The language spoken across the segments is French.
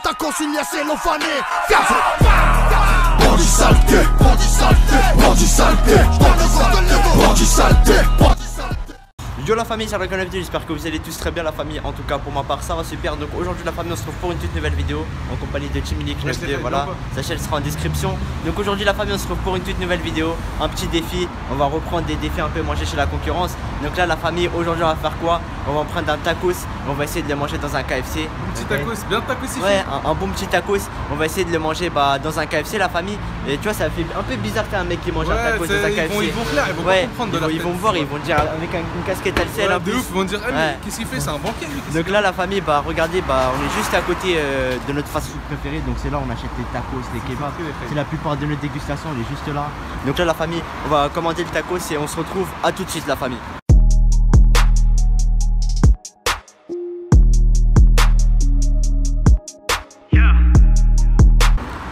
tacos, une liasse cellophane. Bandit saleté, bandit saleté, bandit saleté, bandit saleté. Yo la famille, c'est la vidéo, j'espère que vous allez tous très bien la famille. En tout cas pour ma part ça va super. Donc aujourd'hui la famille on se retrouve pour une toute nouvelle vidéo en compagnie de Timmy Nick. Voilà, sa chaîne sera en description. Donc aujourd'hui la famille on se retrouve pour une toute nouvelle vidéo. Un petit défi, on va reprendre des défis un peu mangés chez la concurrence. Donc là la famille aujourd'hui on va faire quoi? On va prendre un tacos, on va essayer de le manger dans un KFC. Un petit tacos, bien tacos. Ouais, un bon petit tacos. On va essayer de le manger dans un KFC la famille. Et tu vois ça fait un peu bizarre t'as un mec qui mange un tacos dans un KFC. Ils vont clair, ils vont comprendre ils vont me voir, ils vont dire avec une casquette Alcel un peu. Ils vont dire mais qu'est-ce qu'il fait, c'est un banquier lui. Donc là la famille regardez on est juste à côté de notre fast-food préféré. Donc c'est là où on achète les tacos, les kebabs. C'est la plupart de notre dégustation, on est juste là. Donc là la famille on va commander le tacos et on se retrouve à tout de suite la famille.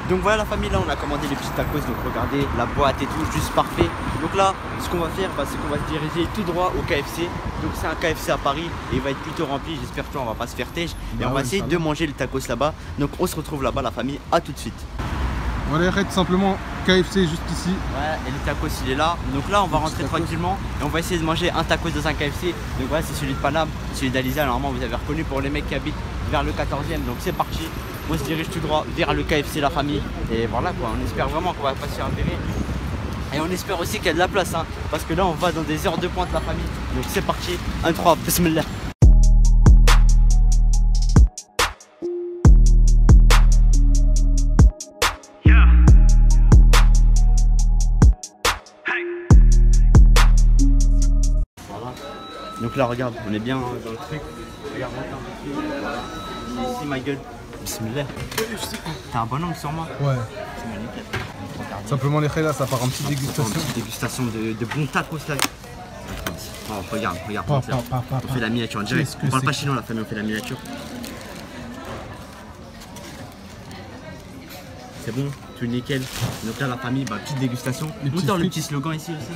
Donc voilà la famille, là on a commandé les petits tacos, donc regardez la boîte et tout, juste parfait. Donc là ce qu'on va faire c'est qu'on va se diriger tout droit au KFC. Donc c'est un KFC à Paris et il va être plutôt rempli, j'espère qu'on va pas se faire têche. Et on va essayer de manger le tacos là-bas. Donc on se retrouve là-bas la famille, à tout de suite. On va aller arrêter simplement KFC juste ici. Ouais, et le tacos il est là. Donc là on va rentrer tranquillement et on va essayer de manger un tacos dans un KFC. Donc voilà c'est celui de Paname, celui d'Aliza, normalement vous avez reconnu pour les mecs qui habitent vers le 14e. Donc c'est parti. On se dirige tout droit vers le KFC la famille. Et voilà quoi, on espère vraiment qu'on va pas se faire repérer. Et on espère aussi qu'il y a de la place parce que là on va dans des heures de pointe la famille. Donc c'est parti, 1, 3, bismillah. Voilà. Donc là regarde, on est bien dans le truc. Regarde, voilà. Ici ma gueule. Bismillah. T'as un bon angle sur moi? Ouais. C'est magnifique. Simplement les là, ça part en petite dégustation. Une petite dégustation de bons tacos là. Oh, regarde. On fait la miniature en direct. On parle pas chinois la famille, on fait la miniature. C'est bon, tout nickel. Donc là la famille, petite dégustation. Montre le petit slogan ici aussi.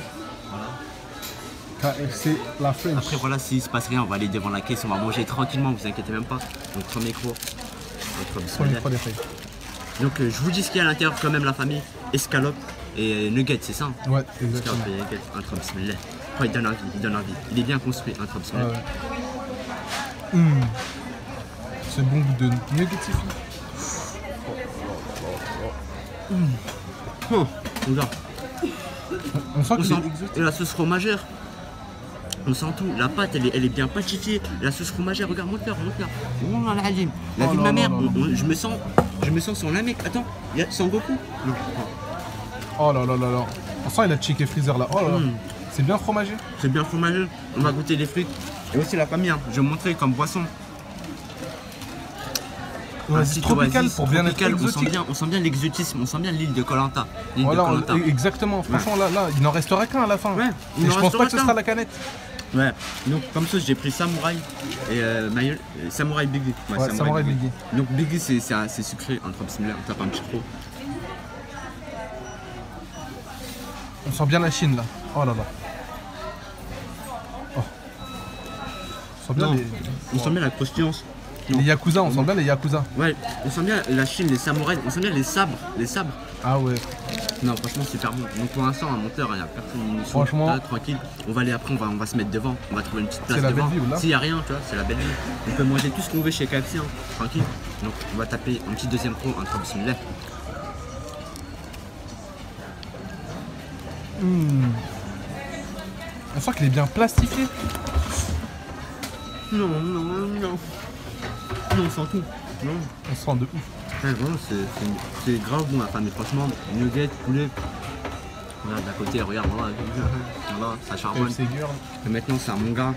Voilà. KFC la French. Après voilà, s'il se passe rien, on va aller devant la caisse, on va manger tranquillement, vous inquiétez même pas. Donc premier micro. Donc je vous dis ce qu'il y a à l'intérieur quand même la famille. Escalope et nuggets, c'est ça? Ouais, exactement. Escalope et nuggets, un trop bismillah. Oh, il donne envie, il est bien construit, un trop bismillah. Ce bon goût de nuggets ici. Regarde. On sent que la sauce fromagère. On sent tout, la pâte elle est bien pâtifiée, la sauce fromagère, regarde, monte-leur. Oh là là, la vie de ma mère, je me sens sur la mec. Attends, il y a Sangoku. Non. Oh là là là là. On sent il a checké freezer là. Oh là là. C'est bien fromagé. C'est bien fromagé. On va goûter les frites. Et aussi la famille, je vais montrer comme boisson. C'est tropical pour bien être exotique. On sent bien l'exotisme, on sent bien l'île de Koh Lanta. Voilà, exactement. Franchement là, il n'en restera qu'un à la fin. Ouais, et je pense pas que ce sera la canette. Ouais, donc comme ça j'ai pris Samouraï et Samouraï Biggie. Ouais, Samouraï Biggie. Donc Biggie c'est sucré, un peu similaire, on tape un petit trop. On sent bien la Chine là. Oh là là. Oh. On sent bien la croustillance. Les Yakuza, on sent bien les Yakuza. Ouais, on sent bien la Chine, les samouraïs, on sent bien les sabres. Ah ouais. Non, franchement super bon. Donc pour l'instant un monteur, il n'y a personne. Franchement, là, tranquille. On va aller après, on va se mettre devant, on va trouver une petite place devant. C'est la belle vie là. S'il n'y a rien, tu vois, c'est la belle vie. On peut manger tout ce qu'on veut chez KFC, tranquille. Donc on va taper un petit deuxième pro, un trop similaire. On sent qu'il est bien plastifié. Non, on sent tout. Non. On sent de ouf. Ouais, vraiment, c'est grave bon la famille, franchement. Nuggets, poulet. Regarde d'à côté, regarde, voilà, ça charbonne. Et maintenant, c'est à mon gars.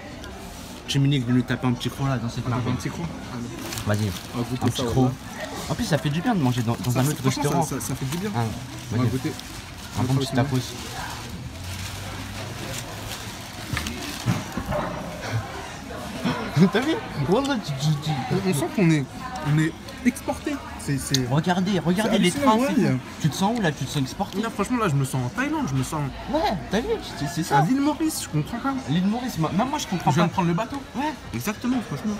Chiminique venu taper un petit croc là dans cette marque. Un petit croc. Vas-y, un petit croc. En plus, ça fait du bien de manger dans un autre restaurant. Ça fait du bien. On va goûter. Un bon petit tacos. T'as vu? On sent qu'on est exporté. Regardez les trains. Tu te sens où là? Tu te sens exporté? Là, franchement, là, je me sens en Thaïlande. Je me sens. Ouais, t'as vu? C'est ça. À l'île Maurice, je comprends pas. L'île Maurice, même moi je comprends pas. Je viens de prendre le bateau. Ouais, exactement, franchement.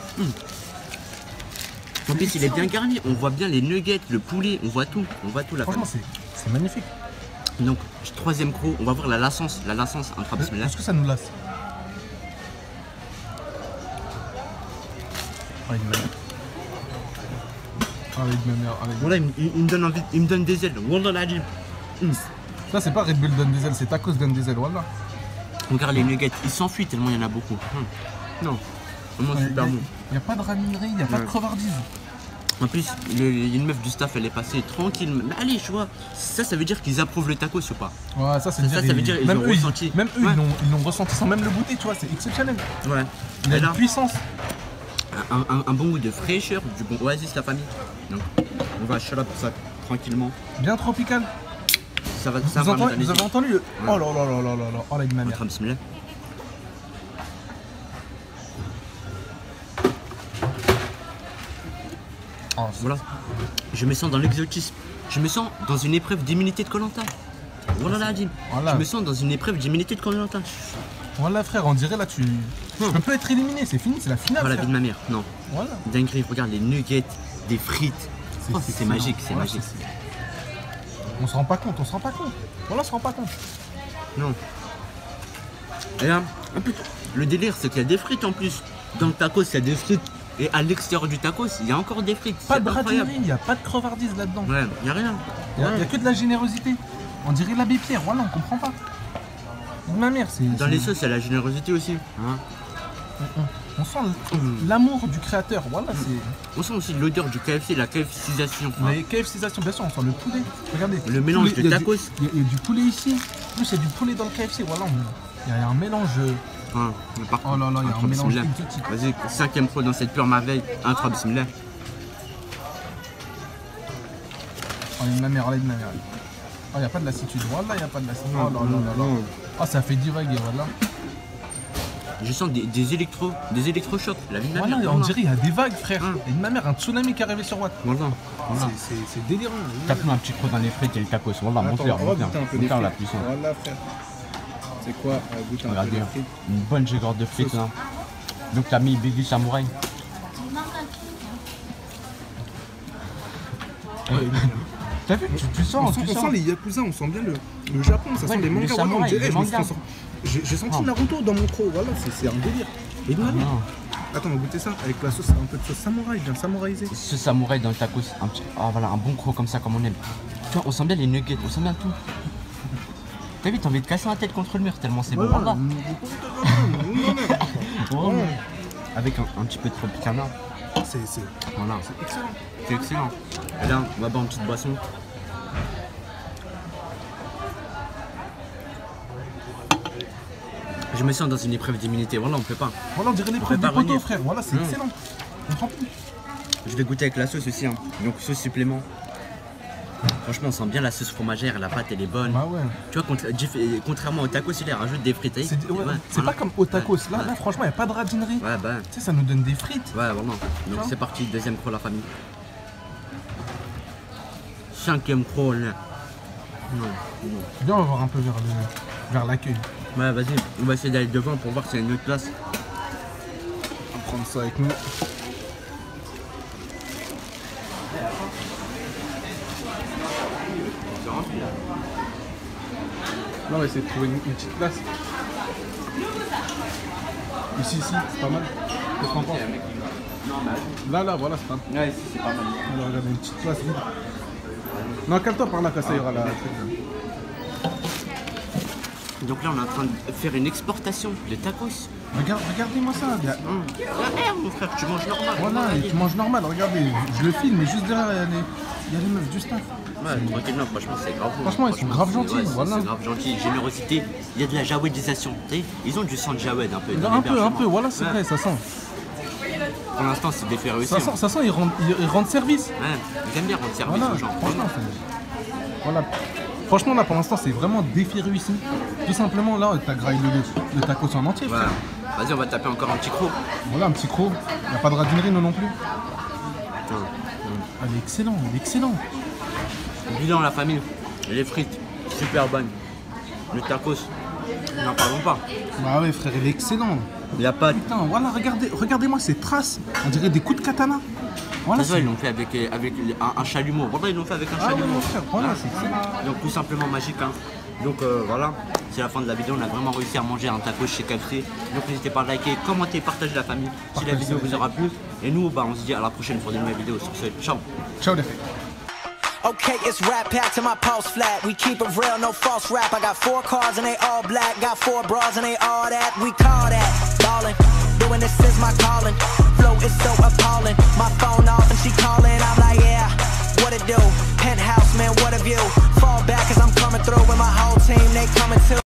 En plus, il est bien garni. On voit bien les nuggets, le poulet, on voit tout. On voit tout là. Franchement, c'est magnifique. Donc, troisième croc, on va voir la lassance. La lassance, bismillah. Est-ce que ça nous lasse? Oh, il est magnifique. Voilà, il me donne envie, il me donne des ailes. Wallah l'adjib. Ça, c'est pas Red Bull donne des ailes, c'est Tacos donne des ailes, voilà. Regarde les nuggets, ils s'enfuient tellement il y en a beaucoup. Non, vraiment super bon. Il n'y a pas de raminerie, il n'y a pas de crevardise. En plus, une meuf du staff, elle est passée tranquille. Mais allez, tu vois, ça veut dire qu'ils approuvent le tacos ou pas? Ouais, ça, ça veut dire qu'ils ont ressenti. Même eux, ils l'ont ressenti sans même le goûter, tu vois, c'est exceptionnel. Ouais. Il a une puissance. Un bon goût de fraîcheur, du bon oasis, la famille. Donc, on va acheter là pour ça, tranquillement. Bien tropical. Ça va, vous avez entendu le... Oh là là là là là là, oh là de ma mère. Oh, voilà. Je me sens dans l'exotisme. Je me sens dans une épreuve d'immunité de Koh-Lanta. Voilà la Hadim. Voilà. Je me sens dans une épreuve d'immunité de Koh-Lanta. Voilà frère, on dirait là tu peux pas être éliminé, c'est fini, c'est la finale. Voilà la vie de ma mère, non. Voilà. Dinguerie, regarde les nuggets, des frites. C'est magique, c'est magique. On se rend pas compte, Voilà, on se rend pas compte. Non. Et là, le délire c'est qu'il y a des frites en plus. Dans le tacos, il y a des frites. Et à l'extérieur du tacos, il y a encore des frites. Pas de ratinerie, il n'y a pas de crevardise là-dedans. Ouais, il n'y a rien. Il y a que de la générosité. On dirait l'abbé Pierre, voilà, on comprend pas. Ma mère, c'est... Dans les sauces, il y a la générosité aussi. Hein. On sent l'amour du créateur, voilà, c'est... On sent aussi l'odeur du KFC, la KFCisation. La KFCisation, bien sûr, on sent le poulet. Regardez. Le mélange de tacos. Il y a du poulet ici. En plus, il y a du poulet dans le KFC, voilà. Il y a un mélange... Oh là là, il y a un mélange exotique. Vas-y, 5ème pro dans cette pure merveille. 1-3 bismillah. Oh, ma mère, allez de ma mère. Oh, il n'y a pas de lassitude. Voilà, il n'y a pas de lassitude. Oh là là là là. Oh, ça fait divaguer, voilà. Je sens des électrochocs. La vie de ma mère. On dirait qu'il y a des vagues, frère. Et de ma mère, un tsunami qui est arrivé sur Watt. Voilà. C'est délirant. Tape-nous un petit croc dans les frites et le tacos. Voilà, monte-leur, monte-leur la puissance. Voilà, frère. C'est quoi goûter un peu de frites? Une bonne gigorde de frites là. Donc t'as mis Biggie Samouraï. T'as vu, tu sens, on sent les Yakuza, on sent bien le Japon, ça sent les mangas. J'ai senti Naruto dans mon croc, voilà, c'est un délire. Et nous, attends, on va goûter ça avec la sauce, un peu de sauce samouraï, bien samouraïsé. Ce samouraï dans le tacos, voilà, un bon croc comme ça, comme on aime. Tu vois, on sent bien les nuggets, on sent bien tout. T'as vu, t'as envie de casser la tête contre le mur tellement c'est bon, voilà. Avec un petit peu de tropicana. C'est voilà. excellent. C'est excellent. Et là, on va boire une petite boisson. Je me sens dans une épreuve d'immunité. Voilà, on peut pas. Voilà, on dirait l'épreuve du poteau, frère. Voilà, c'est excellent. On comprend plus. Je vais goûter avec la sauce aussi. Hein. Donc, sauce supplément. Franchement, on sent bien la sauce fromagère, la pâte elle est bonne. Bah ouais. Tu vois, contrairement au tacos, il rajoute des frites. C'est pas comme au tacos. Là, franchement, il n'y a pas de radinerie. Ouais, bah. Tu sais, ça nous donne des frites. Ouais, vraiment. Donc, c'est parti, deuxième croc, la famille. 5ème croc, là. Viens, on va voir un peu vers l'accueil. Ouais, vas-y, on va essayer d'aller devant pour voir s'il y a une autre place. On va prendre ça avec nous. Non, on va essayer de trouver une petite place. Ici, c'est pas mal. Qu'est-ce qu'on pense? Là, voilà, c'est pas mal. Ouais, ici, c'est pas mal. On va regarder une petite place vide. Non, calme-toi par là, que ça ira là. Donc là, on est en train de faire une exportation de tacos. Regardez-moi ça. Mon frère, tu manges normal. Voilà, tu manges normal. Regardez, je le filme, mais juste derrière, il y a les meufs du staff. Ouais, tranquillement, franchement, c'est grave. Franchement, ils sont grave gentils. Voilà. C'est grave gentil. Générosité, il y a de la jawedisation. Tu sais, ils ont du sang de jawed un peu. Un peu, voilà, c'est vrai, ça sent. Pour l'instant, c'est des faits réussis. Ça sent, ils rendent service. Ouais, ils aiment bien rendre service aux gens. Franchement, là, pour l'instant, c'est vraiment défi réussi. Tout simplement, là, t'as graillé le tacos en entier, frère. Vas-y, on va taper encore un petit croc. Voilà, un petit croc. Il n'y a pas de radinerie, non plus. Ah, il est excellent. Bilan, la famille. Les frites, super bonnes. Le tacos, n'en parlons pas. Bah ouais, frère, il est excellent. Il n'y a pas de... Putain, voilà, regardez-moi ces traces. On dirait des coups de katana. Voilà, ça, ils l'ont fait avec un chalumeau. Voilà, ils l'ont fait avec un chalumeau. Voilà, c'est donc tout simplement magique. Hein. Donc voilà, c'est la fin de la vidéo. On a vraiment réussi à manger un taco chez KFC. Donc n'hésitez pas à liker, commenter, partager la famille si la vidéo vous aura plu. Et nous, on se dit à la prochaine pour de nouvelles vidéos. Sur ce, ciao. Ciao les filles. Okay, it's rap pack to my pulse flat. We keep it real, no false rap. I got 4 cars and they all black. Got 4 bras and they all that. We call that ballin'. Doing this is my calling. Flow is so appalling. My phone off and she calling. I'm like, yeah, what it do? Penthouse, man, what a view. Fall back cause I'm coming through with my whole team. They coming too.